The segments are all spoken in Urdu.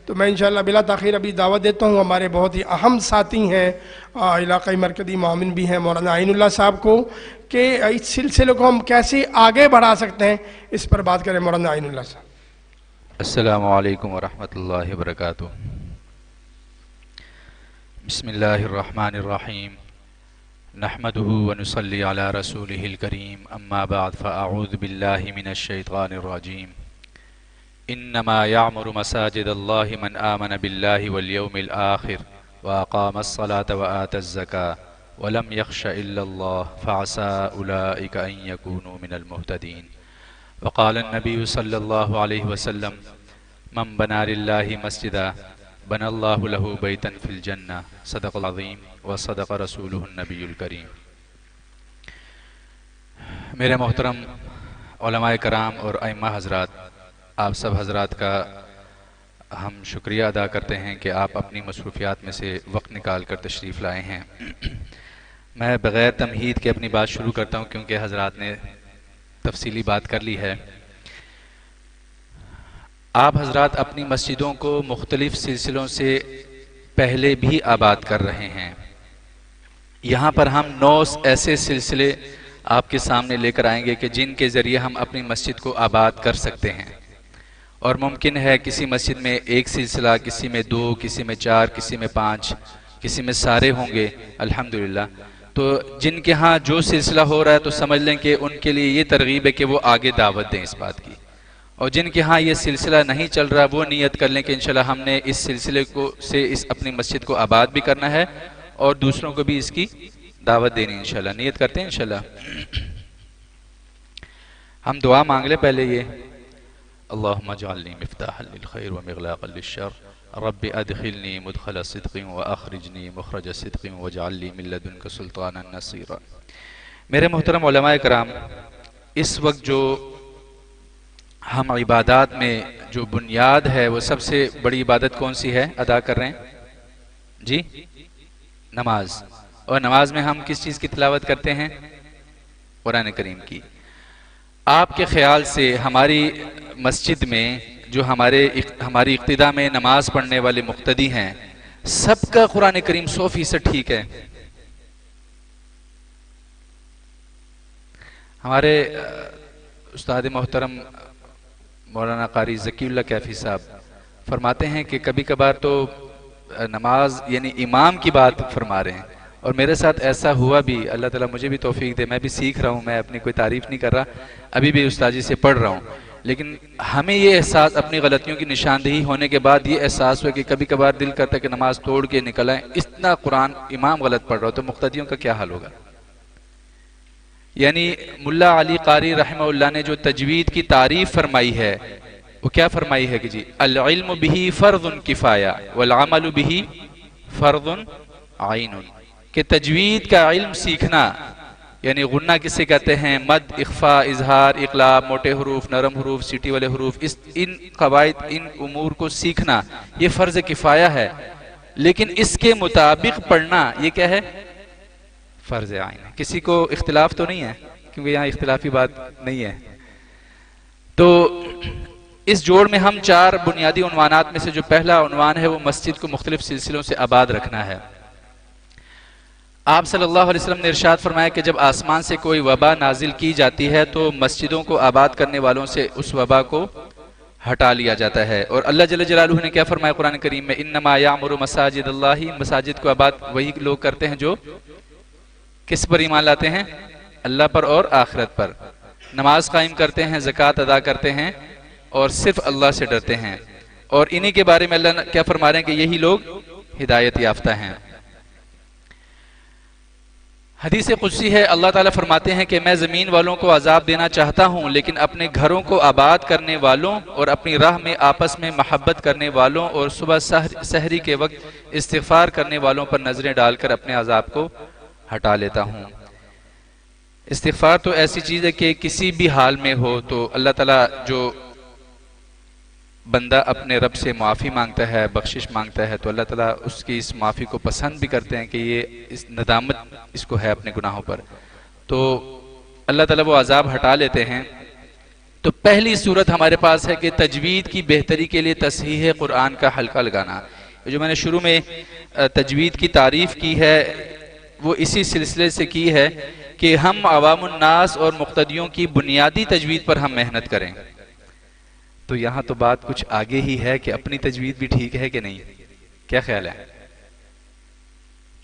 تو میں انشاءاللہ بلا تاخیر ابھی دعوت دیتا ہوں ہمارے بہت ہی اہم ساتھی ہیں، علاقائی مرکزی معاون بھی ہیں، مولانا عین اللہ صاحب کو، کہ اس سلسلے کو ہم کیسے آگے بڑھا سکتے ہیں، اس پر بات کریں مولانا عین اللہ صاحب۔ السلام علیکم ورحمۃ اللہ وبرکاتہ۔ بسم اللہ الرحمن الرحیم، نحمده ونصلی علی رسولہ الکریم، اما بعد فاعوذ باللہ من الشیطان الرجیم۔ انما یعمر مساجد اللہ من آمن باللہ والیوم الآخر واقام الصلاة وآت الزکاة ولم یخش الا اللہ فعسى اولئک ان یکونوا من المہتدین۔ وقال النبی صلی اللہ علیہ وسلم من بنا للہ مسجدا بنى اللہ له بیتا فی الجنہ، صدق العظیم وصدق رسولہ النبی الکریم۔ میرے محترم علماء کرام اور ائمہ حضرات، آپ سب حضرات کا ہم شکریہ ادا کرتے ہیں کہ آپ اپنی مصروفیات میں سے وقت نکال کر تشریف لائے ہیں۔ میں بغیر تمہید کے اپنی بات شروع کرتا ہوں کیونکہ حضرات نے تفصیلی بات کر لی ہے۔ آپ حضرات اپنی مسجدوں کو مختلف سلسلوں سے پہلے بھی آباد کر رہے ہیں۔ یہاں پر ہم 9 ایسے سلسلے آپ کے سامنے لے کر آئیں گے کہ جن کے ذریعے ہم اپنی مسجد کو آباد کر سکتے ہیں، اور ممکن ہے کسی مسجد میں 1 سلسلہ، کسی میں 2، کسی میں 4، کسی میں 5، کسی میں سارے ہوں گے الحمدللہ۔ تو جن کے ہاں جو سلسلہ ہو رہا ہے تو سمجھ لیں کہ ان کے لیے یہ ترغیب ہے کہ وہ آگے دعوت دیں اس بات کی، اور جن کے ہاں یہ سلسلہ نہیں چل رہا وہ نیت کر لیں کہ انشاءاللہ ہم نے اس سلسلے سے اپنی مسجد کو آباد بھی کرنا ہے اور دوسروں کو بھی اس کی دعوت دینی انشاءاللہ۔ نیت کرتے ہیں انشاءاللہ۔ ہم دعا مانگ لیں پہلے یہ، اللہم اجعلنی مفتاحا للخیر ومغلاقا للشر، رب ادخلنی مدخل صدق واخرجنی مخرج صدق واجعل لی من لدنک سلطانا نصیرا۔ میرے محترم علماء کرام، اس وقت جو ہم عبادات میں جو بنیاد ہے وہ سب سے بڑی عبادت کون سی ہے ادا کر رہے ہیں جی؟ نماز۔ اور نماز میں ہم کس چیز کی تلاوت کرتے ہیں؟ قرآن کریم کی۔ آپ کے خیال سے ہماری مسجد میں جو ہماری اقتداء میں نماز پڑھنے والے مقتدی ہیں، سب کا قرآن کریم 100% ٹھیک ہے؟ ہمارے استاد محترم مولانا قاری ذکی اللہ کیفی صاحب فرماتے ہیں کہ کبھی کبھار تو نماز یعنی امام کی بات فرما رہے ہیں، اور میرے ساتھ ایسا ہوا بھی، اللہ تعالیٰ مجھے بھی توفیق دے، میں بھی سیکھ رہا ہوں، میں اپنی کوئی تعریف نہیں کر رہا، ابھی بھی استاذی سے پڑھ رہا ہوں، لیکن ہمیں یہ احساس اپنی غلطیوں کی نشاندہی ہونے کے بعد یہ احساس ہوا کہ کبھی کبھار دل کرتا ہے کہ نماز توڑ کے نکل آئیں، اتنا قرآن امام غلط پڑھ رہا ہو تو مقتدیوں کا کیا حال ہوگا؟ یعنی ملا علی قاری رحمہ اللہ نے جو تجوید کی تعریف فرمائی ہے وہ کیا فرمائی ہے کہ جی العلم بہ فرض کفایہ والعمل بہ فرض عین، کہ تجوید کا علم سیکھنا، یعنی غنہ کسے کہتے ہیں، مد، اخفاء، اظہار، اقلاب، موٹے حروف، نرم حروف، سیٹی والے حروف، ان قواعد، ان امور کو سیکھنا یہ فرض کفایہ ہے، لیکن اس کے مطابق پڑھنا یہ کیا ہے؟ فرض عین ہے۔ کسی کو اختلاف تو نہیں ہے؟ کیونکہ یہاں اختلافی بات نہیں ہے۔ تو اس جوڑ میں ہم 4 بنیادی عنوانات میں سے جو پہلا عنوان ہے وہ مسجد کو مختلف سلسلوں سے آباد رکھنا ہے۔ آپ صلی اللہ علیہ وسلم نے ارشاد فرمایا کہ جب آسمان سے کوئی وبا نازل کی جاتی ہے تو مسجدوں کو آباد کرنے والوں سے اس وبا کو ہٹا لیا جاتا ہے، اور اللہ جل جلالہ نے کیا فرمایا قرآن کریم میں؟ انما یعمر مساجد اللہ، مساجد کو آباد وہی لوگ کرتے ہیں جو کس پر ایمان لاتے ہیں؟ اللہ پر اور آخرت پر، نماز قائم کرتے ہیں، زکوٰۃ ادا کرتے ہیں اور صرف اللہ سے ڈرتے ہیں، اور انہی کے بارے میں اللہ کیا فرما رہے ہیں کہ یہی لوگ ہدایت یافتہ ہیں۔ حدیث قدسی ہے، اللہ تعالیٰ فرماتے ہیں کہ میں زمین والوں کو عذاب دینا چاہتا ہوں، لیکن اپنے گھروں کو آباد کرنے والوں اور اپنی راہ میں آپس میں محبت کرنے والوں اور صبح سحری کے وقت استغفار کرنے والوں پر نظریں ڈال کر اپنے عذاب کو ہٹا لیتا ہوں۔ استغفار تو ایسی چیز ہے کہ کسی بھی حال میں ہو تو اللہ تعالیٰ جو بندہ اپنے رب سے معافی مانگتا ہے، بخشش مانگتا ہے، تو اللہ تعالیٰ اس کی اس معافی کو پسند بھی کرتے ہیں کہ یہ اس ندامت اس کو ہے اپنے گناہوں پر، تو اللہ تعالیٰ وہ عذاب ہٹا لیتے ہیں۔ تو پہلی صورت ہمارے پاس ہے کہ تجوید کی بہتری کے لیے تصحیح قرآن کا حلقہ لگانا. جو میں نے شروع میں تجوید کی تعریف کی ہے وہ اسی سلسلے سے کی ہے کہ ہم عوام الناس اور مقتدیوں کی بنیادی تجوید پر ہم محنت کریں. تو یہاں تو بات کچھ آگے ہی ہے کہ اپنی تجوید بھی ٹھیک ہے کہ نہیں؟ کیا خیال ہے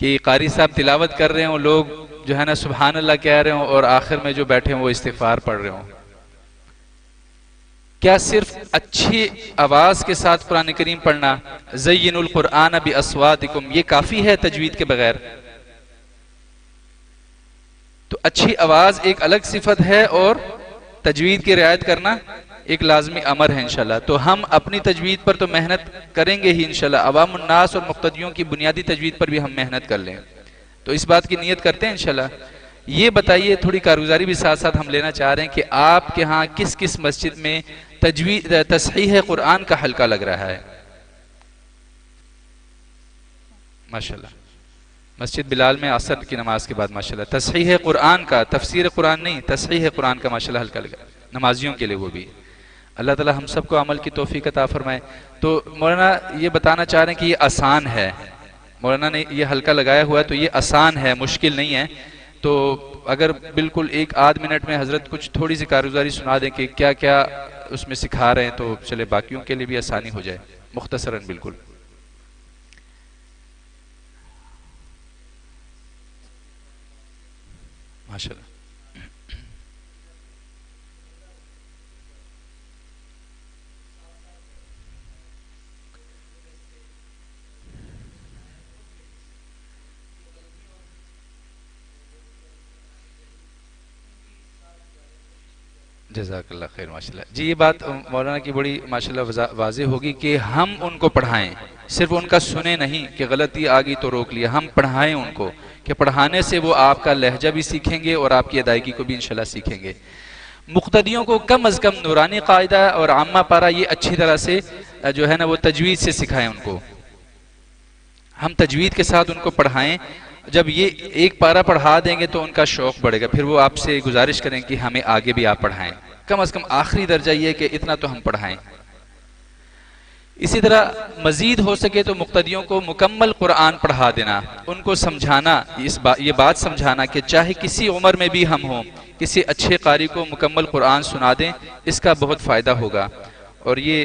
کہ قاری صاحب تلاوت کر رہے ہوں، لوگ جو ہے نا سبحان اللہ کہہ رہے ہوں اور آخر میں جو بیٹھے ہوں وہ استغفار پڑھ رہے ہوں؟ کیا صرف اچھی آواز کے ساتھ قرآن کریم پڑھنا زین القرآن باصواتکم یہ کافی ہے تجوید کے بغیر؟ تو اچھی آواز ایک الگ صفت ہے اور تجوید کی رعایت کرنا ایک لازمی امر ہے انشاءاللہ. تو ہم اپنی تجوید پر تو محنت کریں گے ہی انشاءاللہ، عوام الناس اور مقتدیوں کی بنیادی تجوید پر بھی ہم محنت کر لیں. تو اس بات کی نیت کرتے ہیں انشاءاللہ. یہ بتائیے، تھوڑی کارگزاری بھی ساتھ ساتھ ہم لینا چاہ رہے ہیں کہ آپ کے ہاں کس کس مسجد میں تجوید تصحیح قرآن کا حلقہ لگ رہا ہے؟ ماشاءاللہ مسجد بلال میں عصر کی نماز کے بعد ماشاءاللہ تصحیح قرآن کا، تفسیر قرآن نہیں، تصحیح قرآن کا ماشاءاللہ حلقہ لگا نمازیوں کے لیے. وہ بھی اللہ تعالی ہم سب کو عمل کی توفیق عطا فرمائے. تو مولانا یہ بتانا چاہ رہے ہیں کہ یہ آسان ہے، مولانا نے یہ حلقہ لگایا ہوا ہے تو یہ آسان ہے، مشکل نہیں ہے. تو اگر بالکل ایک آدھ منٹ میں حضرت کچھ تھوڑی سی کارگزاری سنا دیں کہ کیا کیا اس میں سکھا رہے ہیں تو چلے باقیوں کے لیے بھی آسانی ہو جائے، مختصراً بالکل. ماشاءاللہ جزاک اللہ خیر. ماشاءاللہ جی یہ بات مولانا کی بڑی ماشاءاللہ واضح ہوگی کہ ہم ان کو پڑھائیں، صرف ان کا سنیں نہیں کہ غلطی آ گئی تو روک لیا. ہم پڑھائیں ان کو کہ پڑھانے سے وہ آپ کا لہجہ بھی سیکھیں گے اور آپ کی ادائیگی کو بھی انشاءاللہ سیکھیں گے. مقتدیوں کو کم از کم نورانی قاعدہ اور عامہ پارہ یہ اچھی طرح سے جو ہے نا وہ تجوید سے سکھائیں ان کو. ہم تجوید کے ساتھ ان کو پڑھائیں. جب یہ ایک پارہ پڑھا دیں گے تو ان کا شوق بڑھے گا، پھر وہ آپ سے گزارش کریں کہ ہمیں آگے بھی آپ پڑھائیں. کم از کم آخری درجہ یہ کہ اتنا تو ہم پڑھائیں. اسی طرح مزید ہو سکے تو مقتدیوں کو مکمل قرآن پڑھا دینا، ان کو سمجھانا، یہ بات سمجھانا کہ چاہے کسی عمر میں بھی ہم ہوں، کسی اچھے قاری کو مکمل قرآن سنا دیں، اس کا بہت فائدہ ہوگا. اور یہ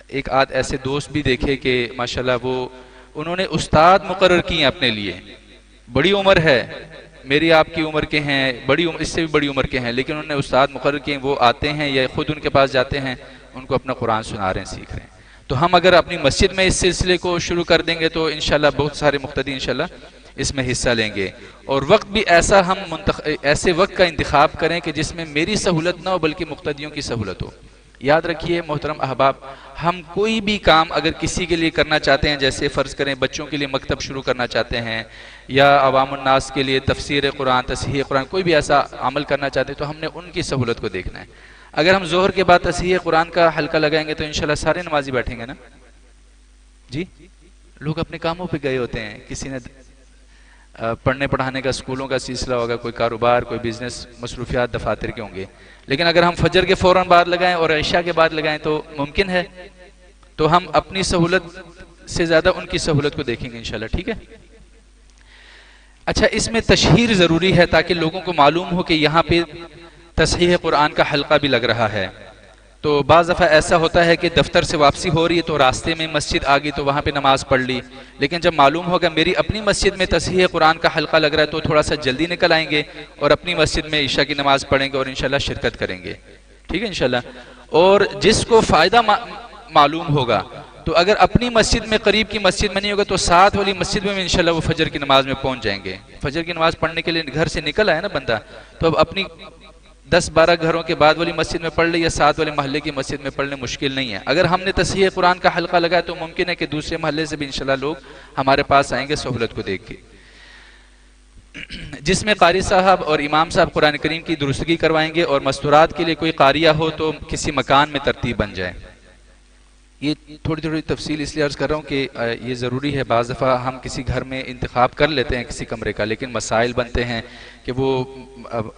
ایک آدھ ایسے دوست بھی دیکھے کہ ماشاءاللہ انہوں نے استاد مقرر کیے اپنے لیے. بڑی عمر ہے، میری آپ کی عمر کے ہیں، اس سے بھی بڑی عمر کے ہیں، لیکن انہوں نے استاد مقرر کیے. وہ آتے ہیں یا خود ان کے پاس جاتے ہیں، ان کو اپنا قرآن سنا رہے ہیں، سیکھ رہے ہیں. تو ہم اگر اپنی مسجد میں اس سلسلے کو شروع کر دیں گے تو انشاءاللہ بہت سارے مقتدی انشاءاللہ اس میں حصہ لیں گے. اور وقت بھی ایسا ایسے وقت کا انتخاب کریں کہ جس میں میری سہولت نہ ہو بلکہ مقتدیوں کی سہولت ہو. یاد رکھیے محترم احباب، ہم کوئی بھی کام اگر کسی کے لیے کرنا چاہتے ہیں، جیسے فرض کریں بچوں کے لیے مکتب شروع کرنا چاہتے ہیں یا عوام الناس کے لیے تفسیر قرآن، تصحیح قرآن، کوئی بھی ایسا عمل کرنا چاہتے ہیں تو ہم نے ان کی سہولت کو دیکھنا ہے. اگر ہم ظہر کے بعد تصحیح قرآن کا حلقہ لگائیں گے تو انشاءاللہ سارے نمازی بیٹھیں گے نا جی. لوگ اپنے کاموں پہ گئے ہوتے ہیں، کسی نے پڑھنے پڑھانے کا، اسکولوں کا سلسلہ ہوگا، کوئی کاروبار، کوئی بزنس، مصروفیات دفاتر کے ہوں گے. لیکن اگر ہم فجر کے فوراً بعد لگائیں اور عشاء کے بعد لگائیں تو ممکن ہے. تو ہم اپنی سہولت سے زیادہ ان کی سہولت کو دیکھیں گے انشاءاللہ. ٹھیک ہے. اچھا، اس میں تشہیر ضروری ہے تاکہ لوگوں کو معلوم ہو کہ یہاں پہ تصحیح قرآن کا حلقہ بھی لگ رہا ہے. تو بعض دفعہ ایسا ہوتا ہے کہ دفتر سے واپسی ہو رہی ہے تو راستے میں مسجد آ گئی تو وہاں پہ نماز پڑھ لی، لیکن جب معلوم ہوگا میری اپنی مسجد میں تصحیح قرآن کا حلقہ لگ رہا ہے تو تھوڑا سا جلدی نکل آئیں گے اور اپنی مسجد میں عشاء کی نماز پڑھیں گے اور انشاءاللہ شرکت کریں گے. ٹھیک ہے انشاءاللہ. اور جس کو فائدہ معلوم ہوگا تو اگر اپنی مسجد میں قریب کی مسجد میں نہیں ہوگا تو ساتھ والی مسجد میں انشاءاللہ وہ فجر کی نماز میں پہنچ جائیں گے. فجر کی نماز پڑھنے کے لیے گھر سے نکل آیا نا بندہ، تو اب اپنی 10-12 گھروں کے بعد والی مسجد میں پڑھ لے یا ساتھ والے محلے کی مسجد میں پڑھنے مشکل نہیں ہے. اگر ہم نے تصحیح قرآن کا حلقہ لگایا تو ممکن ہے کہ دوسرے محلے سے بھی انشاءاللہ لوگ ہمارے پاس آئیں گے سہولت کو دیکھ کے. جس میں قاری صاحب اور امام صاحب قرآن کریم کی درستگی کروائیں گے اور مستورات کے لیے کوئی قاریہ ہو تو کسی مکان میں ترتیب بن جائے. یہ تھوڑی تھوڑی تفصیل اس لیے عرض کر رہا ہوں کہ یہ ضروری ہے. بعض دفعہ ہم کسی گھر میں انتخاب کر لیتے ہیں کسی کمرے کا، لیکن مسائل بنتے ہیں کہ وہ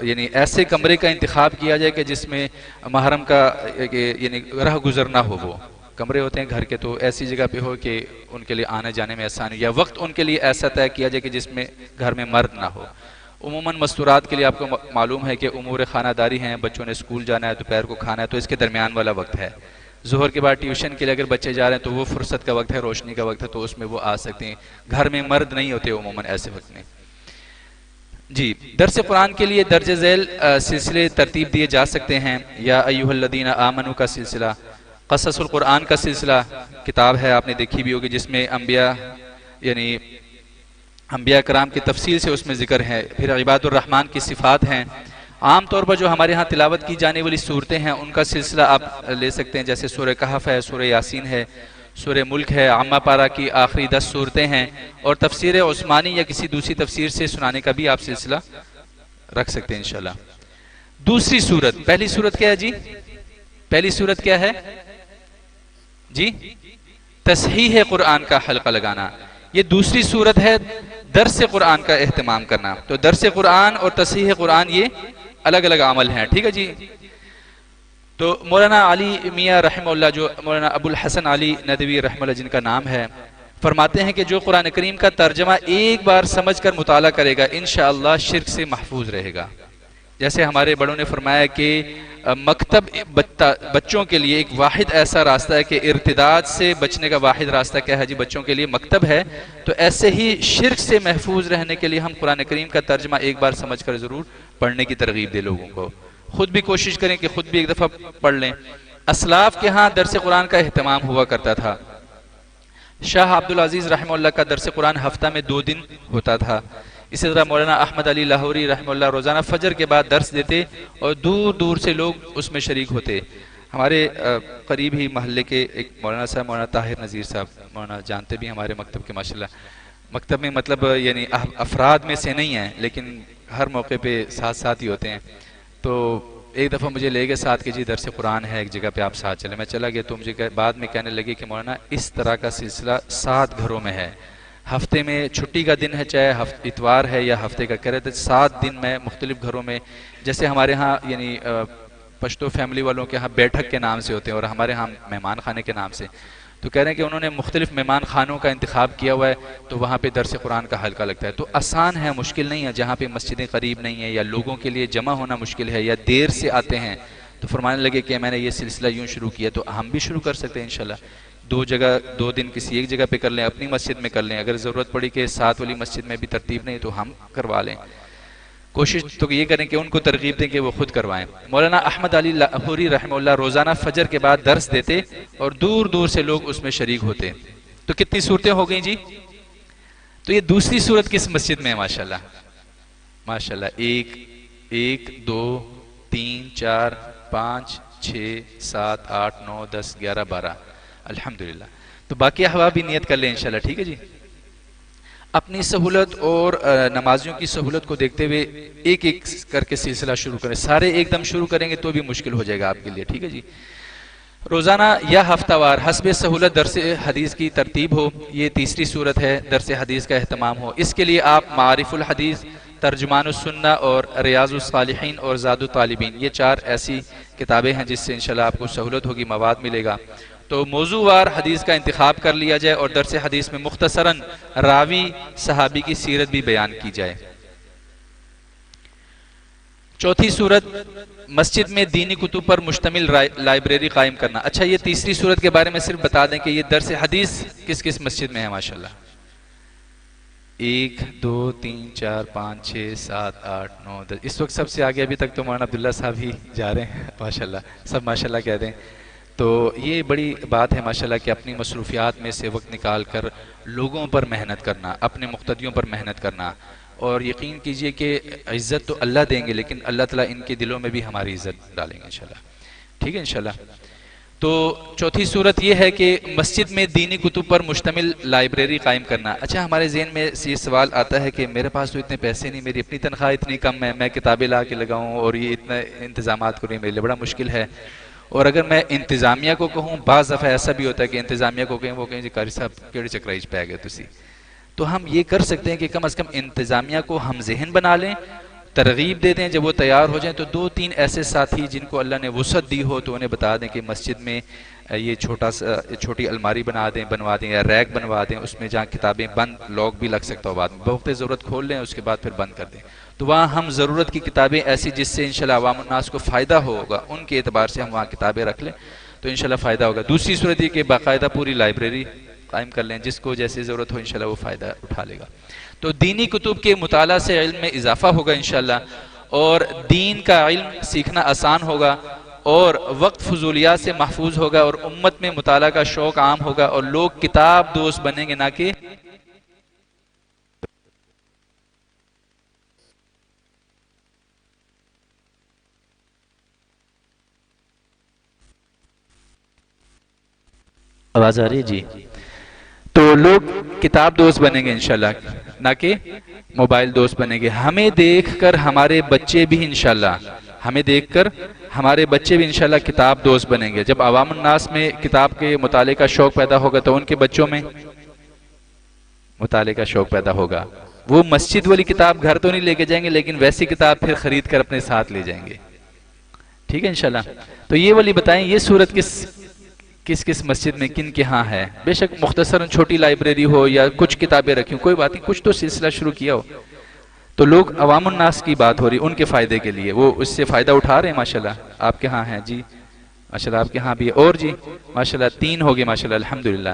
یعنی ایسے کمرے کا انتخاب کیا جائے کہ جس میں محرم کا یعنی رہ گزر نہ ہو. وہ کمرے ہوتے ہیں گھر کے تو ایسی جگہ پہ ہو کہ ان کے لیے آنے جانے میں آسانی، یا وقت ان کے لیے ایسا طے کیا جائے کہ جس میں گھر میں مرد نہ ہو. عموماً مستورات کے لیے آپ کو معلوم ہے کہ امور خانہ داری ہیں، بچوں نے اسکول جانا ہے، دوپہر کو کھانا ہے، تو اس کے درمیان والا وقت ہے. ظہر کے بعد ٹیوشن کے لیے اگر بچے جا رہے ہیں تو وہ فرصت کا وقت ہے، روشنی کا وقت ہے، تو اس میں وہ آ سکتے ہیں. گھر میں مرد نہیں ہوتے عموماً ایسے وقت میں. جی، درس قرآن کے لیے درج ذیل سلسلے ترتیب دیے جا سکتے ہیں. یا ایھا الذین آمنوا کا سلسلہ، قصص القرآن کا سلسلہ کتاب ہے، آپ نے دیکھی بھی ہوگی، جس میں انبیاء یعنی انبیاء کرام کی تفصیل سے اس میں ذکر ہے. پھر عباد الرحمن کی صفات ہیں. عام طور پر جو ہمارے ہاں تلاوت کی جانے والی صورتیں ہیں ان کا سلسلہ آپ لے سکتے ہیں، جیسے سورہ کہف ہے، سورہ یاسین ہے، سورہ ملک ہے، عامہ پارہ کی آخری 10 صورتیں ہیں، اور تفسیر عثمانی یا کسی دوسری تفسیر سے سنانے کا بھی آپ سلسلہ رکھ سکتے ہیں انشاءاللہ. دوسری صورت، پہلی صورت کیا ہے جی؟ پہلی صورت کیا ہے جی؟ تصحیح قرآن کا حلقہ لگانا. یہ دوسری صورت ہے درس قرآن کا اہتمام کرنا. تو درس قرآن اور تصحیح قرآن یہ الگ الگ عمل ہیں، ٹھیک ہے جی. تو مولانا علی میاں رحمہ اللہ، جو مولانا ابو الحسن علی ندوی رحمہ اللہ جن کا نام ہے، فرماتے ہیں کہ جو قرآن کریم کا ترجمہ ایک بار سمجھ کر مطالعہ کرے گا انشاءاللہ شرک سے محفوظ رہے گا. جیسے ہمارے بڑوں نے فرمایا کہ مکتب بچوں کے لیے ایک واحد ایسا راستہ ہے کہ ارتداد سے بچنے کا واحد راستہ کیا ہے جی؟ بچوں کے لیے مکتب ہے. تو ایسے ہی شرک سے محفوظ رہنے کے لیے ہم قرآن کریم کا ترجمہ ایک بار سمجھ کر ضرور پڑھنے کی ترغیب دے لوگوں کو. خود بھی کوشش کریں کہ خود بھی ایک دفعہ پڑھ لیں. اسلاف کے ہاں درس قرآن کا اہتمام ہوا کرتا تھا. شاہ عبدالعزیز رحمہ اللہ کا درس قرآن ہفتہ میں 2 دن ہوتا تھا. اسی طرح مولانا احمد علی لاہوری رحمہ اللہ روزانہ فجر کے بعد درس دیتے اور دور دور سے لوگ اس میں شریک ہوتے. ہمارے قریب ہی محلے کے ایک مولانا صاحب، مولانا طاہر نذیر صاحب، مولانا جانتے بھی ہمارے مکتب کے ماشاءاللہ. مکتب میں مطلب یعنی افراد میں سے نہیں ہیں لیکن ہر موقع پہ ساتھ ساتھ ہی ہوتے ہیں. تو ایک دفعہ مجھے لے گئے ساتھ کہ جی درس قرآن ہے ایک جگہ پہ، آپ ساتھ چلے. میں چلا گیا تو مجھے بعد میں کہنے لگے کہ مولانا اس طرح کا سلسلہ 7 گھروں میں ہے. ہفتے میں چھٹی کا دن ہے، چاہے اتوار ہے یا ہفتے کا، کہہ رہے تھے 7 دن میں مختلف گھروں میں. جیسے ہمارے ہاں یعنی پشتو فیملی والوں کے ہاں بیٹھک کے نام سے ہوتے ہیں اور ہمارے ہاں مہمان خانے کے نام سے. تو کہہ رہے ہیں کہ انہوں نے مختلف مہمان خانوں کا انتخاب کیا ہوا ہے تو وہاں پہ درس قرآن کا حلقہ لگتا ہے. تو آسان ہے، مشکل نہیں ہے. جہاں پہ مسجدیں قریب نہیں ہیں یا لوگوں کے لیے جمع ہونا مشکل ہے یا دیر سے آتے ہیں، تو فرمانے لگے کہ میں نے یہ سلسلہ یوں شروع کیا تو ہم بھی شروع کر سکتے ہیں انشاءاللہ. 2 دن کسی ایک جگہ پہ کر لیں، اپنی مسجد میں کر لیں. اگر ضرورت پڑی کہ ساتھ والی مسجد میں بھی ترتیب نہیں تو ہم کروا لیں. کوشش تو یہ کریں کہ ان کو ترغیب دیں کہ وہ خود کروائیں. مولانا احمد علی لاہوری رحمہ اللہ روزانہ فجر کے بعد درس دیتے اور دور دور سے لوگ اس میں شریک ہوتے. تو کتنی صورتیں ہو گئیں جی؟ تو یہ دوسری صورت کس مسجد میں ہے؟ ماشاءاللہ ماشاءاللہ. 1 2 3 4 5 6 7 8 9 10 11 12 الحمدللہ. تو باقی احباب بھی نیت کر لیں انشاءاللہ، ٹھیک ہے جی. اپنی سہولت اور نمازیوں کی سہولت کو دیکھتے ہوئے ایک ایک کر کے سلسلہ شروع کریں. سارے ایک دم شروع کریں گے تو بھی مشکل ہو جائے گا آپ کے لیے، ٹھیک ہے جی. روزانہ یا ہفتہ وار حسب سہولت درس حدیث کی ترتیب ہو. یہ تیسری صورت ہے، درس حدیث کا اہتمام ہو. اس کے لیے آپ معارف الحدیث، ترجمان السنہ اور ریاض الصالحین اور زاد الطالبین، یہ 4 ایسی کتابیں ہیں جس سے انشاءاللہ آپ کو سہولت ہوگی، مواد ملے گا. تو موضوع وار حدیث کا انتخاب کر لیا جائے اور درس حدیث میں مختصراً راوی صحابی کی سیرت بھی بیان کی جائے. چوتھی صورت، مسجد میں دینی کتب پر مشتمل لائبریری قائم کرنا. اچھا، یہ تیسری صورت کے بارے میں صرف بتا دیں کہ یہ درس حدیث کس کس مسجد میں ہے. ماشاءاللہ 1 2 3 4 5 6 7 8 9 10. اس وقت سب سے آگے ابھی تک تو مولانا عبداللہ صاحب ہی جا رہے ہیں ماشاءاللہ. سب ماشاءاللہ کہہ دیں. تو یہ بڑی بات ہے ماشاءاللہ کہ اپنی مصروفیات میں سے وقت نکال کر لوگوں پر محنت کرنا، اپنے مقتدیوں پر محنت کرنا. اور یقین کیجئے کہ عزت تو اللہ دیں گے لیکن اللہ تعالیٰ ان کے دلوں میں بھی ہماری عزت ڈالیں گے انشاءاللہ، ٹھیک ہے انشاءاللہ. تو چوتھی صورت یہ ہے کہ مسجد میں دینی کتب پر مشتمل لائبریری قائم کرنا. اچھا، ہمارے ذہن میں یہ سوال آتا ہے کہ میرے پاس تو اتنے پیسے نہیں، میری اپنی تنخواہ اتنی کم ہے، میں کتابیں لا کے لگاؤں اور یہ اتنے انتظامات کروں، میرے لیے بڑا مشکل ہے. اور اگر میں انتظامیہ کو کہوں، بعض دفعہ ایسا بھی ہوتا ہے کہ انتظامیہ کو کہیں، وہ کہیں جی قاری صاحب کیڑے چکرائی پہ گئے تسی، تو ہم یہ کر سکتے ہیں کہ کم از کم انتظامیہ کو ہم ذہن بنا لیں، ترغیب دے دیں، جب وہ تیار ہو جائیں تو 2-3 ایسے ساتھی جن کو اللہ نے وسعت دی ہو تو انہیں بتا دیں کہ مسجد میں یہ چھوٹی الماری بنوا دیں یا ریک بنوا دیں، اس میں جہاں کتابیں بند لاک بھی لگ سکتا ہو، بعد میں بوقت ضرورت کھول لیں، اس کے بعد پھر بند کر دیں، تو وہاں ہم ضرورت کی کتابیں ایسی جس سے انشاءاللہ عوام الناس کو فائدہ ہوگا، ان کے اعتبار سے ہم وہاں کتابیں رکھ لیں تو انشاءاللہ فائدہ ہوگا۔ دوسری صورت یہ کہ باقاعدہ پوری لائبریری قائم کر لیں، جس کو جیسے ضرورت ہو انشاءاللہ وہ فائدہ اٹھا لے گا۔ تو دینی کتب کے مطالعہ سے علم میں اضافہ ہوگا انشاءاللہ، اور دین کا علم سیکھنا آسان ہوگا، اور وقت فضولیات سے محفوظ ہوگا، اور امت میں مطالعہ کا شوق عام ہوگا، اور لوگ کتاب دوست بنیں گے نہ کہ آواز آ رہی ہے جی؟ تو لوگ کتاب دوست بنیں گے انشاءاللہ، نہ کہ موبائل دوست بنیں گے۔ ہمیں دیکھ کر ہمارے بچے بھی انشاءاللہ کتاب دوست بنیں گے۔ جب عوام الناس میں کتاب کے مطالعے کا شوق پیدا ہوگا تو ان کے بچوں میں مطالعے کا شوق پیدا ہوگا۔ وہ مسجد والی کتاب گھر تو نہیں لے کے جائیں گے، لیکن ویسی کتاب پھر خرید کر اپنے ساتھ لے جائیں گے، ٹھیک ہے انشاءاللہ۔ تو یہ والی بتائیں، یہ صورت کس مسجد میں کن کے ہاں ہے؟ بے شک مختصراً چھوٹی لائبریری ہو یا کچھ کتابیں رکھی ہوں، کوئی بات نہیں، کچھ تو سلسلہ شروع کیا ہو۔ تو لوگ عوام الناس کی بات ہو رہی، ان کے فائدے کے لیے، وہ اس سے فائدہ اٹھا رہے ہیں ماشاءاللہ۔ آپ کے ہاں ہیں جی، ماشاءاللہ آپ کے ہاں بھی ہے، اور جی ماشاءاللہ 3 ہو گئے ماشاءاللہ الحمدللہ۔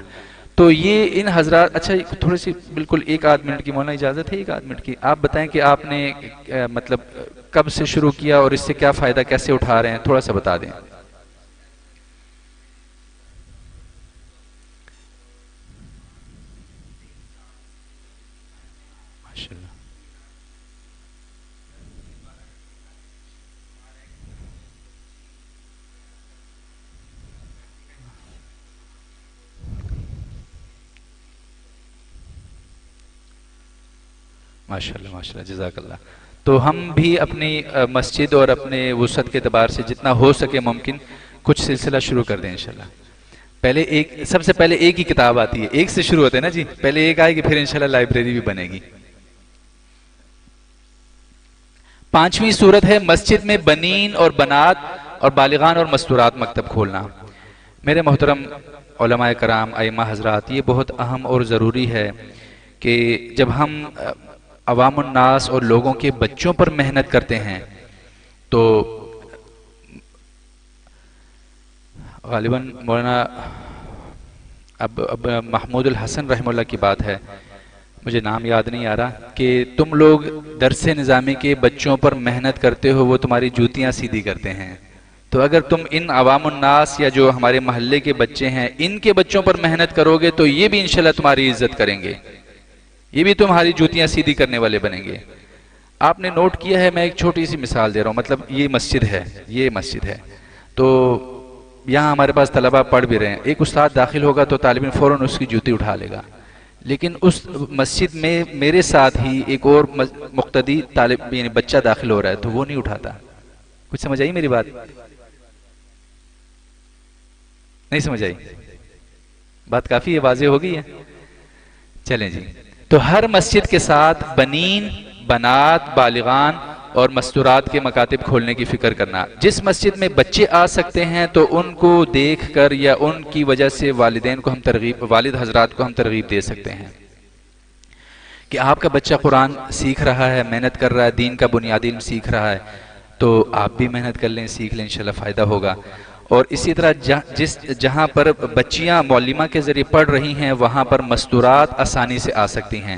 تو یہ ان حضرات، اچھا تھوڑی سی بالکل 1-8 منٹ کی مولانا اجازت ہے؟ 1-8 منٹ کی آپ بتائیں کہ آپ نے مطلب کب سے شروع کیا اور اس سے کیا فائدہ کیسے اٹھا رہے ہیں، تھوڑا سا بتا دیں۔ ماشاءاللہ ماشاءاللہ جزاک اللہ۔ تو ہم بھی اپنی مسجد اور اپنے وسعت کے اعتبار سے جتنا ہو سکے ممکن کچھ سلسلہ شروع کر دیں انشاءاللہ۔ سب سے پہلے ایک ہی کتاب آتی ہے، ایک سے شروع ہوتے ہیں نا جی، پہلے ایک آئے گی پھر انشاءاللہ لائبریری بھی بنے گی۔ 5ویں صورت ہے مسجد میں بنین اور بنات اور بالغان اور مستورات مکتب کھولنا۔ میرے محترم علماء کرام، ائمہ حضرات، یہ بہت اہم اور ضروری ہے کہ جب ہم عوام الناس اور لوگوں کے بچوں پر محنت کرتے ہیں تو غالباً مولانا اب محمود الحسن رحمہ اللہ کی بات ہے، مجھے نام یاد نہیں آ رہا، کہ تم لوگ درس نظامی کے بچوں پر محنت کرتے ہو، وہ تمہاری جوتیاں سیدھی کرتے ہیں۔ تو اگر تم ان عوام الناس یا جو ہمارے محلے کے بچے ہیں ان کے بچوں پر محنت کرو گے تو یہ بھی انشاءاللہ تمہاری عزت کریں گے، یہ بھی تمہاری جوتیاں سیدھی کرنے والے بنیں گے۔ آپ نے نوٹ کیا ہے، میں ایک چھوٹی سی مثال دے رہا ہوں، مطلب یہ مسجد ہے تو یہاں ہمارے پاس طلبہ پڑھ بھی رہے ہیں، ایک استاد داخل ہوگا تو طالب علم فوراً اس کی جوتی اٹھا لے گا، لیکن اس مسجد میں میرے ساتھ ہی ایک اور مقتدی طالب یعنی بچہ داخل ہو رہا ہے تو وہ نہیں اٹھاتا۔ کچھ سمجھ آئی میری بات؟ نہیں سمجھ آئی؟ بات کافی واضح ہو گئی ہے؟ چلیں جی، تو ہر مسجد کے ساتھ بنین، بنات، بالغان اور مستورات کے مکاتب کھولنے کی فکر کرنا۔ جس مسجد میں بچے آ سکتے ہیں تو ان کو دیکھ کر یا ان کی وجہ سے والد حضرات کو ہم ترغیب دے سکتے ہیں کہ آپ کا بچہ قرآن سیکھ رہا ہے، محنت کر رہا ہے، دین کا بنیادی علم سیکھ رہا ہے، تو آپ بھی محنت کر لیں، سیکھ لیں، انشاءاللہ فائدہ ہوگا۔ اور اسی طرح جہاں پر بچیاں معلمہ کے ذریعے پڑھ رہی ہیں وہاں پر مستورات آسانی سے آ سکتی ہیں۔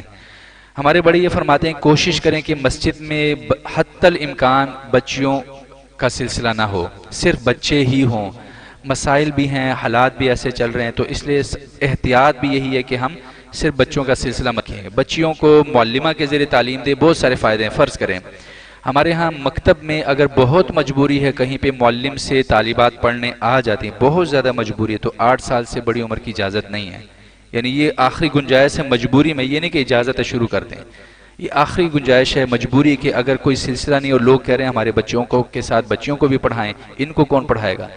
ہمارے بڑے یہ فرماتے ہیں کوشش کریں کہ مسجد میں حتی الامکان بچیوں کا سلسلہ نہ ہو، صرف بچے ہی ہوں۔ مسائل بھی ہیں، حالات بھی ایسے چل رہے ہیں، تو اس لیے احتیاط بھی یہی ہے کہ ہم صرف بچوں کا سلسلہ مت رکھیں، بچیوں کو معلمہ کے ذریعے تعلیم دیں، بہت سارے فائدے ہیں۔ فرض کریں ہمارے ہاں مکتب میں اگر بہت مجبوری ہے، کہیں پہ معلم سے طالبات پڑھنے آ جاتی ہیں، بہت زیادہ مجبوری ہے، تو 8 سال سے بڑی عمر کی اجازت نہیں ہے، یعنی یہ آخری گنجائش ہے مجبوری میں، یہ نہیں کہ اجازت ہے شروع کر دیں، یہ آخری گنجائش ہے مجبوری کہ اگر کوئی سلسلہ نہیں اور لوگ کہہ رہے ہیں ہمارے بچوں کو کے ساتھ بچیوں کو بھی پڑھائیں، ان کو کون پڑھائے گا؟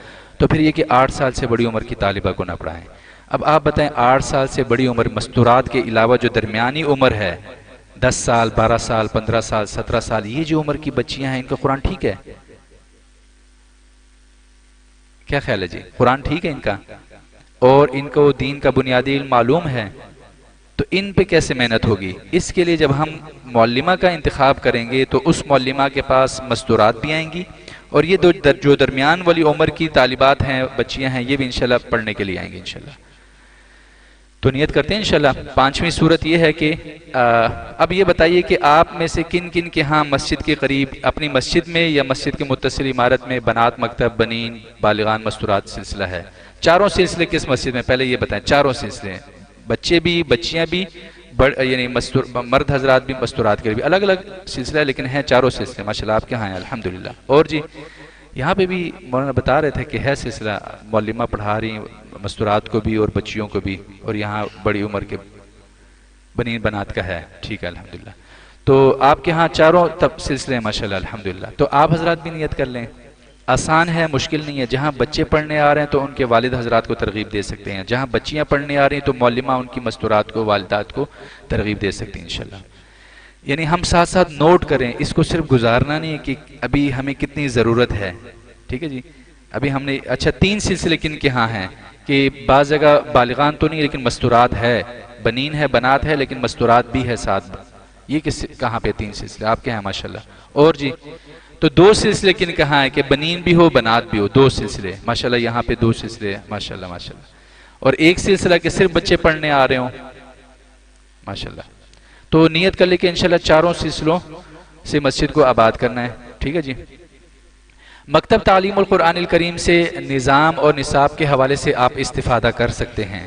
تو پھر یہ کہ 8 سال سے بڑی عمر کی طالبہ کو نہ پڑھائیں۔ اب آپ بتائیں 8 سال سے بڑی عمر مستورات کے علاوہ جو درمیانی عمر ہے 10 سال 12 سال 15 سال 17 سال، یہ جو عمر کی بچیاں ہیں ان کا قرآن ٹھیک ہے؟ کیا خیال ہے جی؟ قرآن ٹھیک ہے ان کا؟ اور ان کو دین کا بنیادی علم معلوم ہے، تو ان پہ کیسے محنت ہوگی؟ اس کے لیے جب ہم معلمہ کا انتخاب کریں گے تو اس معلمہ کے پاس مستورات بھی آئیں گی، اور یہ جو درمیان والی عمر کی طالبات ہیں بچیاں ہیں یہ بھی انشاءاللہ پڑھنے کے لیے آئیں گی انشاءاللہ۔ تو نیت کرتے ہیں انشاءاللہ۔ 5ویں صورت یہ ہے کہ اب یہ بتائیے کہ آپ میں سے کن کن کے ہاں مسجد کے قریب اپنی مسجد میں یا مسجد کے متصل عمارت میں بنات مکتب، بنین، بالغان مستورات سلسلہ ہے؟ چاروں سلسلے کس مسجد میں؟ پہلے یہ بتائیں، چاروں سلسلے، بچے بھی بچیاں بھی، یعنی مرد حضرات بھی مستورات کے لیے بھی الگ الگ سلسلہ ہے، لیکن ہیں چاروں سلسلے ماشاءاللہ آپ کے ہاں ہیں الحمدللہ۔ اور جی یہاں پہ بھی مولانا بتا رہے تھے کہ ہے سلسلہ، معلمہ پڑھا رہی ہیں مستورات کو بھی اور بچیوں کو بھی، اور یہاں بڑی عمر کے بنین بنات کا ہے، ٹھیک ہے الحمدللہ۔ تو آپ کے ہاں چاروں سلسلے ہیں ماشاءاللہ الحمدللہ۔ تو آپ حضرات بھی نیت کر لیں، آسان ہے، مشکل نہیں ہے۔ جہاں بچے پڑھنے آ رہے ہیں تو ان کے والد حضرات کو ترغیب دے سکتے ہیں، جہاں بچیاں پڑھنے آ رہی ہیں تو معلمہ ان کی مستورات کو، والدات کو ترغیب دے سکتے ہیں انشاءاللہ۔ یعنی ہم ساتھ ساتھ نوٹ کریں، اس کو صرف گزارنا نہیں ہے کہ ابھی ہمیں کتنی ضرورت ہے، ٹھیک ہے جی؟ ابھی ہم نے اچھا 3 سلسلے کن کے ہاں ہیں کہ بعض جگہ بالغان تو نہیں لیکن مستورات ہے، بنین ہے بنات ہے لیکن مستورات بھی ہے ساتھ، یہ کہاں پہ 3 سلسلے آپ کے ہیں ماشاءاللہ۔ اور جی تو 2 سلسلے کن کہاں ہے کہ بنین بھی ہو بنات بھی ہو، 2 سلسلے ماشاءاللہ، یہاں پہ 2 سلسلے ماشاءاللہ ماشاءاللہ۔ اور 1 سلسلہ کہ صرف بچے پڑھنے آ رہے ہوں ماشاءاللہ۔ تو نیت کر لے کہ انشاءاللہ چاروں سلسلوں سے مسجد کو آباد کرنا ہے، ٹھیک ہے جی؟ مکتب تعلیم القرآن الکریم سے نظام اور نصاب کے حوالے سے آپ استفادہ کر سکتے ہیں،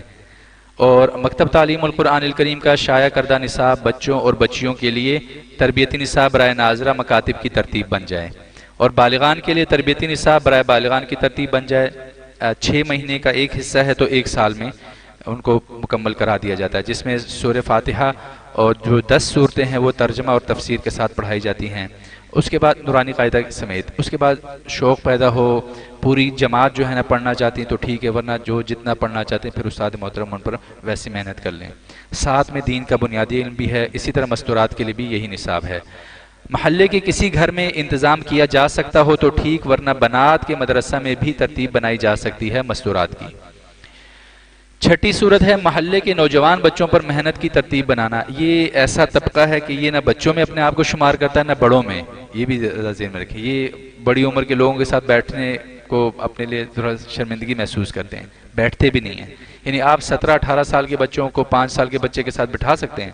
اور مکتب تعلیم القرآن الکریم کا شائع کردہ نصاب بچوں اور بچیوں کے لیے تربیتی نصاب برائے ناظرہ مکاتب کی ترتیب بن جائے، اور بالغان کے لیے تربیتی نصاب برائے بالغان کی ترتیب بن جائے۔ 6 مہینے کا ایک حصہ ہے تو 1 سال میں ان کو مکمل کرا دیا جاتا ہے، جس میں سورہ فاتحہ اور جو 10 صورتیں ہیں وہ ترجمہ اور تفسیر کے ساتھ پڑھائی جاتی ہیں۔ اس کے بعد نورانی قاعدہ سمیت، اس کے بعد شوق پیدا ہو، پوری جماعت جو ہے نا پڑھنا چاہتی ہیں تو ٹھیک ہے، ورنہ جو جتنا پڑھنا چاہتے ہیں پھر استاد محترم ان پر ویسی محنت کر لیں۔ ساتھ میں دین کا بنیادی علم بھی ہے، اسی طرح مستورات کے لیے بھی یہی نصاب ہے۔ محلے کے کسی گھر میں انتظام کیا جا سکتا ہو تو ٹھیک، ورنہ بنات کے مدرسہ میں بھی ترتیب بنائی جا سکتی ہے مستورات کی۔ 6ٹھی صورت ہے محلے کے نوجوان بچوں پر محنت کی ترتیب بنانا۔ یہ ایسا طبقہ ہے کہ یہ نہ بچوں میں اپنے آپ کو شمار کرتا ہے نہ بڑوں میں، یہ بھی ذہن میں رکھیں۔ یہ بڑی عمر کے لوگوں کے ساتھ بیٹھنے کو اپنے لیے تھوڑا شرمندگی محسوس کرتے ہیں، بیٹھتے بھی نہیں ہیں۔ یعنی آپ 17-18 سال کے بچوں کو 5 سال کے بچے کے ساتھ بٹھا سکتے ہیں؟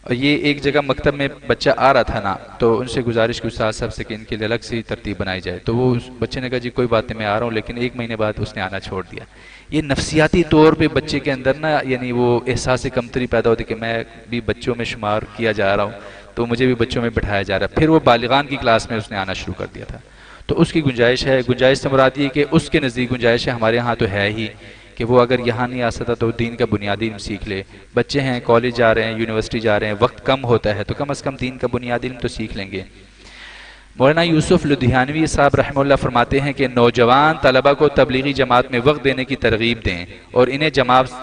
اور یہ ایک جگہ مکتب میں بچہ آ رہا تھا نا، تو ان سے گزارش کی استاد صاحب سے کہ ان کے لیے الگ سے ترتیب بنائی جائے، تو وہ بچے نے کہا جی کوئی بات نہیں میں آ رہا ہوں، لیکن 1 مہینے بعد اس نے آنا چھوڑ دیا۔ یہ نفسیاتی طور پہ بچے کے اندر نا یعنی وہ احساس کمتری پیدا ہوتی کہ میں بھی بچوں میں شمار کیا جا رہا ہوں تو مجھے بھی بچوں میں بٹھایا جا رہا ہے۔ پھر وہ بالغان کی کلاس میں اس نے آنا شروع کر دیا تھا، تو اس کی گنجائش ہے۔ گنجائش سے مراد یہ کہ اس کے نزدیک گنجائش ہے، ہمارے ہاں تو ہے ہی کہ وہ اگر یہاں نہیں آ سکتا تو دین کا بنیادی علم سیکھ لے۔ بچے ہیں کالج جا رہے ہیں، یونیورسٹی جا رہے ہیں، وقت کم ہوتا ہے تو کم از کم دین کا بنیادی علم تو سیکھ لیں گے۔ مولانا یوسف لدھیانوی صاحب رحمہ اللہ فرماتے ہیں کہ نوجوان طلبہ کو تبلیغی جماعت میں وقت دینے کی ترغیب دیں اور انہیں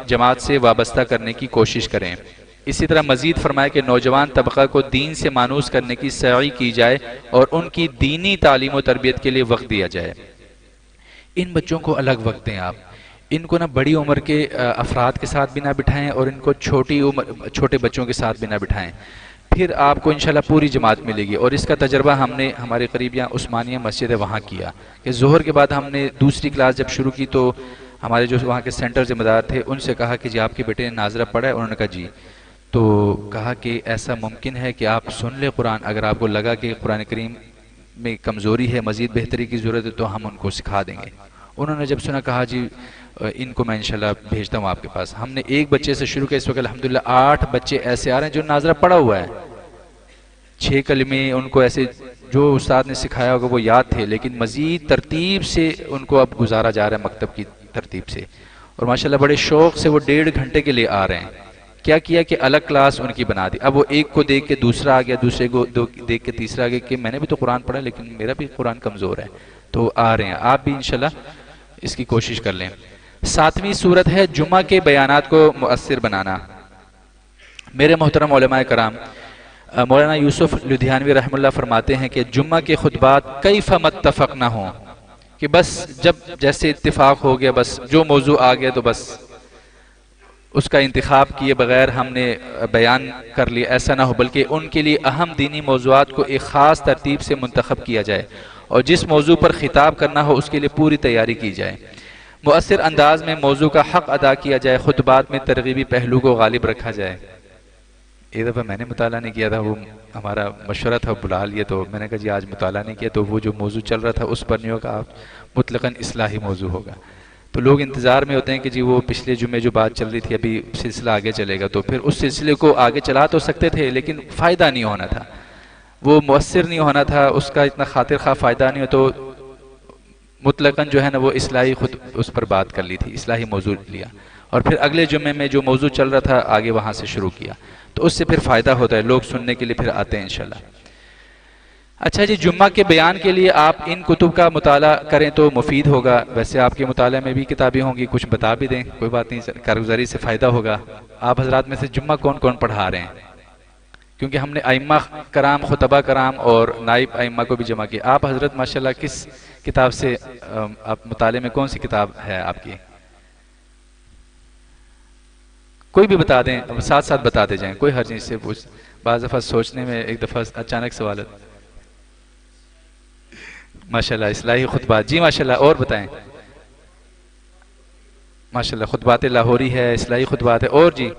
جماعت سے وابستہ کرنے کی کوشش کریں۔ اسی طرح مزید فرمائے کہ نوجوان طبقہ کو دین سے مانوس کرنے کی سعی کی جائے اور ان کی دینی تعلیم و تربیت کے لیے وقت دیا جائے۔ ان بچوں کو الگ وقت دیں آپ، ان کو نہ بڑی عمر کے افراد کے ساتھ بھی نہ بٹھائیں اور ان کو چھوٹے بچوں کے ساتھ بھی نہ بٹھائیں، پھر آپ کو انشاءاللہ پوری جماعت ملے گی۔ اور اس کا تجربہ ہم نے ہمارے قریب یہاں عثمانیہ مسجد ہے وہاں کیا کہ ظہر کے بعد ہم نے دوسری کلاس جب شروع کی تو ہمارے جو وہاں کے سینٹر ذمہ دار تھے ان سے کہا کہ جی آپ کے بیٹے نے ناظرہ پڑھا ہے؟ انہوں نے کہا جی۔ تو کہا کہ ایسا ممکن ہے کہ آپ سن لیں قرآن، اگر آپ کو لگا کہ قرآن کریم میں کمزوری ہے، مزید بہتری کی ضرورت ہے تو ہم ان کو سکھا دیں گے۔ انہوں نے جب سنا کہا جی ان کو میں انشاءاللہ بھیجتا ہوں آپ کے پاس۔ ہم نے ایک بچے سے شروع کیا، اس وقت الحمدللہ 8 بچے ایسے آ رہے ہیں جو ناظرہ پڑھا ہوا ہے، 6 کلمے ان کو ایسے جو استاد نے سکھایا ہوگا وہ یاد تھے، لیکن مزید ترتیب سے ان کو اب گزارا جا رہا ہے مکتب کی ترتیب سے، اور ماشاءاللہ بڑے شوق سے وہ 1.5 گھنٹے کے لیے آ رہے ہیں۔ کیا کہ الگ کلاس ان کی بنا دی، اب وہ ایک کو دیکھ کے دوسرا آ گیا، دوسرے کو دیکھ کے تیسرا آ گیا کہ میں نے بھی تو قرآن پڑھا لیکن میرا بھی قرآن کمزور ہے، تو آ رہے ہیں۔ آپ بھی انشاءاللہ اس کی کوشش کر لیں۔ 7ویں صورت ہے جمعہ کے بیانات کو مؤثر بنانا۔ میرے محترم علماء کرام، مولانا یوسف لدھیانوی رحمہ اللہ فرماتے ہیں کہ جمعہ کے خطبات کیف متفق نہ ہوں، کہ بس جب جیسے اتفاق ہو گیا، بس جو موضوع آ گیا تو بس اس کا انتخاب کیے بغیر ہم نے بیان کر لیا، ایسا نہ ہو، بلکہ ان کے لیے اہم دینی موضوعات کو ایک خاص ترتیب سے منتخب کیا جائے، اور جس موضوع پر خطاب کرنا ہو اس کے لیے پوری تیاری کی جائے، مؤثر انداز میں موضوع کا حق ادا کیا جائے، خطبات میں ترغیبی پہلو کو غالب رکھا جائے۔ ایک دفعہ میں نے مطالعہ نہیں کیا تھا، وہ ہمارا مشورہ تھا بلا لیے، تو میں نے کہا جی آج مطالعہ نہیں کیا، تو وہ جو موضوع چل رہا تھا اس پر نہیں ہوگا، آپ مطلقاً اصلاحی موضوع ہوگا، تو لوگ انتظار میں ہوتے ہیں کہ جی وہ پچھلے جمعے جو بات چل رہی تھی ابھی سلسلہ آگے چلے گا، تو پھر اس سلسلے کو آگے چلا تو سکتے تھے لیکن فائدہ نہیں ہونا تھا، وہ مؤثر نہیں ہونا تھا، اس کا اتنا خاطر خواہ فائدہ نہیں ہو، تو مطلقاً جو ہے نا وہ اصلاحی خود اس پر بات کر لی تھی، اصلاحی موضوع لیا، اور پھر اگلے جمعے میں جو موضوع چل رہا تھا آگے وہاں سے شروع کیا، تو اس سے پھر فائدہ ہوتا ہے، لوگ سننے کے لیے پھر آتے ہیں انشاءاللہ۔ اچھا جی، جمعہ کے بیان کے لیے آپ ان کتب کا مطالعہ کریں تو مفید ہوگا، ویسے آپ کے مطالعے میں بھی کتابیں ہوں گی، کچھ بتا بھی دیں، کوئی بات نہیں، کارگزاری سے فائدہ ہوگا۔ آپ حضرات میں سے جمعہ کون کون پڑھا رہے ہیں؟ کیونکہ ہم نے ائمہ کرام، خطبہ کرام اور نائب ائمہ کو بھی جمع کیا۔ آپ حضرت ماشاءاللہ کس کتاب سے آپ مطالعے میں، کون سی کتاب ہے آپ کی؟ کوئی بھی بتا دیں، ساتھ ساتھ بتاتے جائیں، کوئی حرج نہیں، سے پوچھ، بعض دفعہ سوچنے میں ایک دفعہ اچانک سوالت۔ ماشاءاللہ اصلاحی خطبات، جی ماشاءاللہ، اور بتائیں۔ ماشاءاللہ خطبات لاہوری ہے، اصلاحی خطبات ہے، اور جی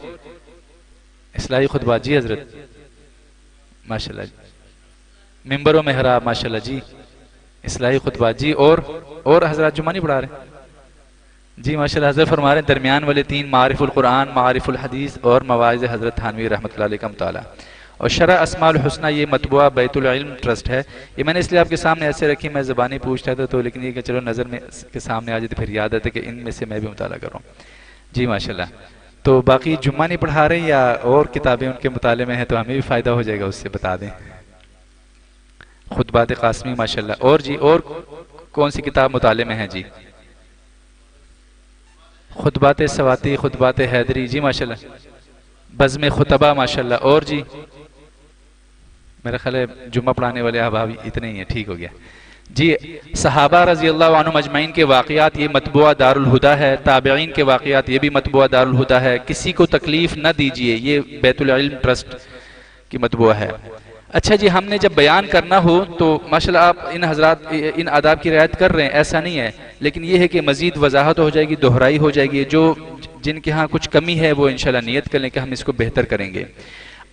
اصلاحی خطبات، جی حضرت ماشاءاللہ، منبر و محراب، ماشاءاللہ جی اصلاحی خطبات، جی اور حضرات جمعہ نہیں پڑھا رہے؟ جی ماشاءاللہ، حضرت فرما رہے ہیں درمیان والے 3 معارف القرآن، معارف الحدیث اور مواعظ حضرت تھانوی رحمۃ اللہ علیہ کا مطالعہ، اور شرح اسماء الحسنہ یہ مطبوعہ بیت العلم ٹرسٹ ہے۔ یہ میں نے اس لیے آپ کے سامنے ایسے رکھی، میں زبانی پوچھ رہا تھا تو، لیکن یہ کہ چلو نظر میں کے سامنے آ جاتے، پھر یاد آتا کہ ان میں سے میں بھی مطالعہ کر رہا ہوں۔ جی ماشاءاللہ، تو باقی جمعہ نہیں پڑھا رہے یا اور کتابیں ان کے مطالعے میں ہیں تو ہمیں بھی فائدہ ہو جائے گا، اس سے بتا دیں۔ خطبات قاسمی، ماشاءاللہ، اور جی اور کون سی کتاب مطالعے میں ہے؟ جی خطبات سواتی، خطبات حیدری، جی ماشاءاللہ، بزم خطبہ، ماشاءاللہ، اور جی میرا خیال ہے جمعہ پڑھانے والے احباب اتنے ہی ہیں، ٹھیک ہو گیا جی۔ صحابہ رضی اللہ عنہم اجمعین کے واقعات یہ مطبوعہ دارالہدیٰ ہے، تابعین کے واقعات یہ بھی مطبوعہ دارالہدیٰ ہے، کسی کو تکلیف نہ دیجئے، یہ بیت العلم ٹرسٹ کی مطبوعہ ہے۔ اچھا جی، ہم نے جب بیان کرنا ہو تو ماشاءاللہ آپ ان حضرات ان آداب کی رعایت کر رہے ہیں، ایسا نہیں ہے، لیکن یہ ہے کہ مزید وضاحت ہو جائے گی، دہرائی ہو جائے گی، جو جن کے ہاں کچھ کمی ہے وہ انشاءاللہ نیت کر لیں کہ ہم اس کو بہتر کریں گے۔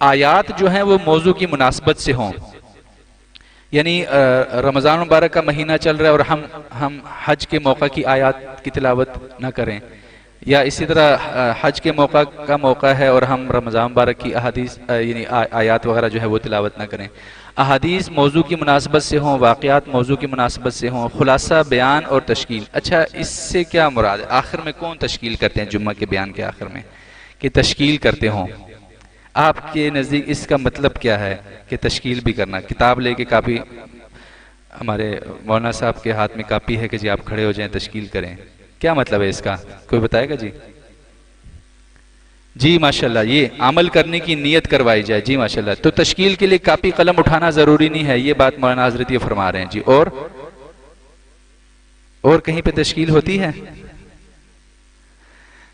آیات جو ہیں وہ موضوع کی مناسبت سے ہوں، یعنی رمضان مبارک کا مہینہ چل رہا ہے اور ہم حج کے موقع کی آیات کی تلاوت نہ کریں، یا اسی طرح حج کے موقع کا موقع ہے اور ہم رمضان مبارک کی احادیث یعنی آیات وغیرہ جو ہے وہ تلاوت نہ کریں۔ احادیث موضوع کی مناسبت سے ہوں، واقعات موضوع کی مناسبت سے ہوں، خلاصہ بیان اور تشکیل۔ اچھا اس سے کیا مراد ہے؟ آخر میں کون تشکیل کرتے ہیں جمعہ کے بیان کے آخر میں؟ کہ تشکیل کرتے ہوں، آپ کے نزدیک اس کا مطلب کیا ہے کہ تشکیل بھی کرنا؟ کتاب لے کے کاپی، ہمارے مولانا صاحب کے ہاتھ میں کاپی ہے کہ جی آپ کھڑے ہو جائیں تشکیل کریں، کیا مطلب ہے اس کا؟ کوئی بتائے گا؟ جی جی ماشاءاللہ، یہ عمل کرنے کی نیت کروائی جائے، جی ماشاءاللہ، تو تشکیل کے لیے کاپی قلم اٹھانا ضروری نہیں ہے، یہ بات مولانا حضرت یہ فرما رہے ہیں۔ جی اور کہیں پہ تشکیل ہوتی ہے؟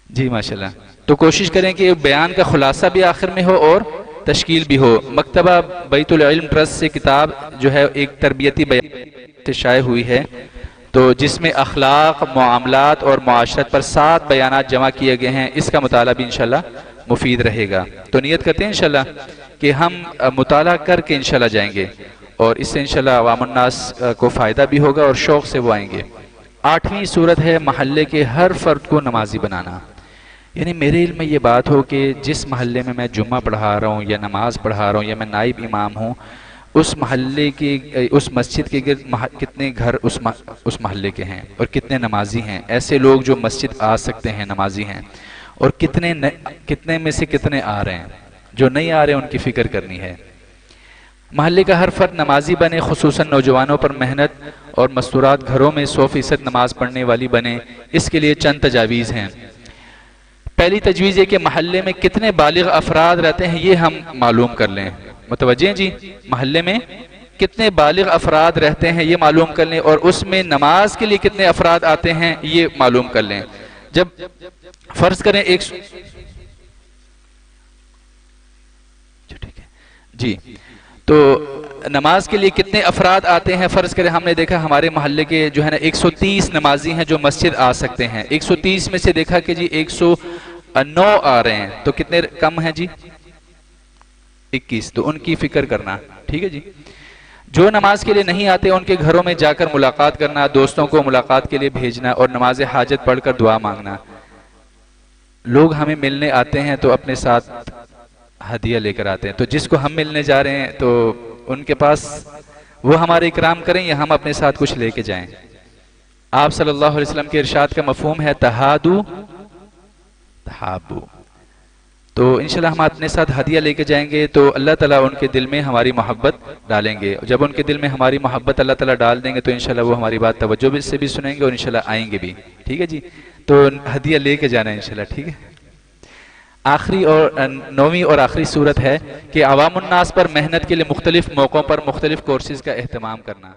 جی ماشاءاللہ، تو کوشش کریں کہ بیان کا خلاصہ بھی آخر میں ہو اور تشکیل بھی ہو۔ مکتبہ بیت العلم ٹرسٹ سے کتاب جو ہے ایک تربیتی بیان سے شائع ہوئی ہے، تو جس میں اخلاق، معاملات اور معاشرت پر 7 بیانات جمع کیے گئے ہیں، اس کا مطالعہ بھی انشاءاللہ مفید رہے گا۔ تو نیت کرتے ہیں انشاءاللہ کہ ہم مطالعہ کر کے انشاءاللہ جائیں گے، اور اس سے انشاءاللہ عوام الناس کو فائدہ بھی ہوگا اور شوق سے وہ آئیں گے۔ 8ویں صورت ہے محلے کے ہر فرد کو نمازی بنانا، یعنی میرے علم میں یہ بات ہو کہ جس محلے میں میں جمعہ پڑھا رہا ہوں یا نماز پڑھا رہا ہوں یا میں نائب امام ہوں، اس محلے کے، اس مسجد کے گرد کتنے گھر اس محلے کے ہیں اور کتنے نمازی ہیں، ایسے لوگ جو مسجد آ سکتے ہیں، نمازی ہیں، اور کتنے میں سے کتنے آ رہے ہیں، جو نہیں آ رہے ہیں ان کی فکر کرنی ہے۔ محلے کا ہر فرد نمازی بنے، خصوصاً نوجوانوں پر محنت اور مستورات گھروں میں 100% نماز پڑھنے والی بنے۔ اس کے لیے چند تجاویز ہیں۔ پہلی تجویز یہ کہ محلے میں کتنے بالغ افراد رہتے ہیں یہ ہم معلوم کر لیں۔ متوجہ ہیں جی؟ محلے میں کتنے بالغ افراد رہتے ہیں یہ معلوم کر لیں، اور اس میں نماز کے لیے کتنے افراد آتے ہیں یہ معلوم کر لیں۔ جب فرض کریں جی تو نماز کے لیے کتنے افراد آتے ہیں، فرض کریں ہم نے دیکھا ہمارے محلے کے جو ہے نا 130 نمازی ہیں جو مسجد آ سکتے ہیں، 130 میں سے دیکھا کہ جی 109 آ رہے ہیں، تو کتنے کم ہیں جی؟ 21۔ تو ان کی فکر کرنا، ٹھیک ہے جی۔ جو نماز کے لیے نہیں آتے ان کے گھروں میں جا کر ملاقات کرنا، دوستوں کو ملاقات کے لیے بھیجنا اور نماز حاجت پڑھ کر دعا مانگنا۔ لوگ ہمیں ملنے آتے ہیں تو اپنے ساتھ ہدیہ لے کر آتے ہیں، تو جس کو ہم ملنے جا رہے ہیں تو ان کے پاس وہ ہمارے اکرام کریں یا ہم اپنے ساتھ کچھ لے کے جائیں۔ آپ صلی اللہ علیہ وسلم کے ارشاد کا مفہوم ہے تہادو تحابو، تو انشاءاللہ ہم اپنے ساتھ ہدیہ لے کے جائیں گے تو اللہ تعالیٰ ان کے دل میں ہماری محبت ڈالیں گے، جب ان کے دل میں ہماری محبت اللہ تعالیٰ ڈال دیں گے تو انشاءاللہ وہ ہماری بات توجہ سے بھی سنیں گے اور انشاءاللہ آئیں گے بھی، ٹھیک ہے جی۔ تو ہدیہ لے کے جانا ہے انشاءاللہ، ٹھیک ہے۔ آخری اور 9ویں اور آخری صورت ہے کہ عوام الناس پر محنت کے لیے مختلف موقعوں پر مختلف کورسز کا اہتمام کرنا۔